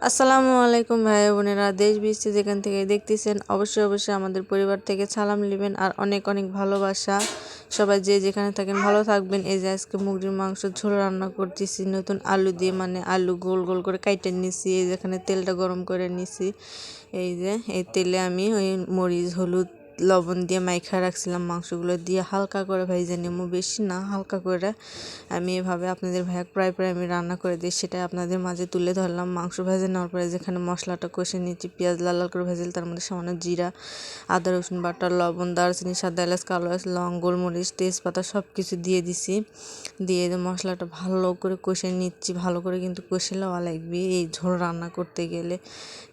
আসসালামু আলাইকুম ভাই বোনেরা, দেশ বিদেশে যেখান থেকে দেখতেছেন অবশ্যই আমাদের পরিবার থেকে সালাম নেবেন আর অনেক অনেক ভালোবাসা। সবাই যে যেখানে থাকেন ভালো থাকবেন। এই যে আজকে মুরগির মাংস ঝোল রান্না করতেছি নতুন আলু দিয়ে, মানে আলু গোল গোল করে কাইটে নিছি। এই যেখানে তেলটা গরম করে নিছি। এই যে এই তেলে আমি ওই মরিচ হলুদ লবণ দিয়ে মাইখা রাখছিলাম, মাংসগুলো দিয়ে হালকা করে ভেজে নেবো, বেশি না হালকা করে। আমি এভাবে আপনাদের ভাইয়া প্রায় আমি রান্না করে দিই, সেটাই আপনাদের মাঝে তুলে ধরলাম। মাংস ভেজে নেওয়ার পরে যেখানে মশলাটা কষে নিচ্ছি, পেঁয়াজ লাল লাল করে ভেজে, তার মধ্যে সামান্য জিরা, আদা রসুন বাটা, লবণ, দারচিনি, সাদা এলাচ, কালো এলাচ, লং, গোলমরিচ, তেজপাতা সব কিছু দিয়ে দিছি। দিয়ে মশলাটা ভালো করে কষে নিচ্ছি। ভালো করে কিন্তু কষে লওয়া লাগবে এই ঝোল রান্না করতে গেলে।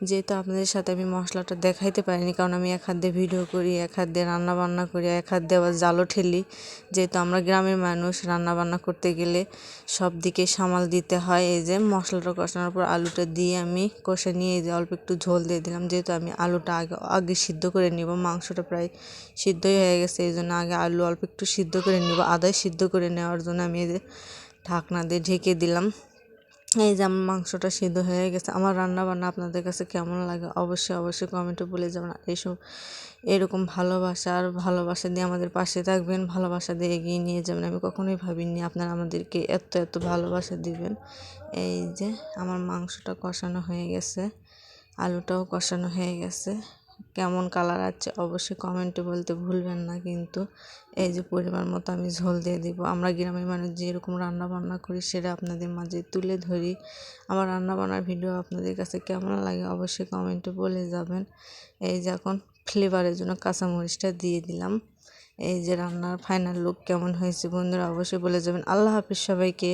যেহেতু আপনাদের সাথে আমি মশলাটা দেখাইতে পারিনি, কারণ আমি এক হাত দিয়ে ভিডিও করি, এক হাত দিয়ে রান্না বান্না করি, এক হাত দিয়ে আবার জালও ঠেলি। যেহেতু আমরা গ্রামের মানুষ, রান্না বান্না করতে গেলে সব দিকে সামাল দিতে হয়। এই যে মশলাটা কষানোর পর আলুটা দিয়ে আমি কষে নিয়ে এই যে অল্প একটু ঝোল দিয়ে দিলাম। যেহেতু আমি আলুটা আগে সিদ্ধ করে নিব, মাংসটা প্রায় সিদ্ধই হয়ে গেছে, এই জন্য আগে আলু অল্প একটু সিদ্ধ করে নিব। আদায় সিদ্ধ করে নেওয়ার জন্য আমি এই যে ঢাকনা দিয়ে ঢেকে দিলাম। এই যে আমার মাংসটা সিদ্ধ হয়ে গেছে। আমার রান্না বান্না আপনাদের কাছে কেমন লাগে অবশ্যই কমেন্টে বলে যাবেন। এরকম ভালোবাসা দিয়ে আমাদের পাশে থাকবেন, ভালোবাসা দিয়ে এগিয়ে নিয়ে যাবেন। আমি কখনোই ভাবিনি আপনারা আমাদেরকে এত ভালোবাসা দিবেন। এই যে আমার মাংসটা কষানো হয়ে গেছে, আলুটাও কষানো হয়ে গেছে। কেমন কালার আছে অবশ্যই কমেন্টে বলতে ভুলবেন না কিন্তু। এই যে পরিমাণ মতো আমি ঝোল দিয়ে দিব। আমরা গ্রামের মানুষ যেরকম রান্না বান্না করি সেটা আপনাদের মাঝে তুলে ধরি। আমার রান্না বান্নার ভিডিও আপনাদের কাছে কেমন লাগে অবশ্যই কমেন্টে বলে যাবেন। এই যে এখন ফ্লেভারের জন্য কাঁচামরিচটা দিয়ে দিলাম। এই যে রান্নার ফাইনাল লুক কেমন হয়েছে বন্ধুরা অবশ্যই বলে যাবেন। আল্লাহ হাফিজ সবাইকে।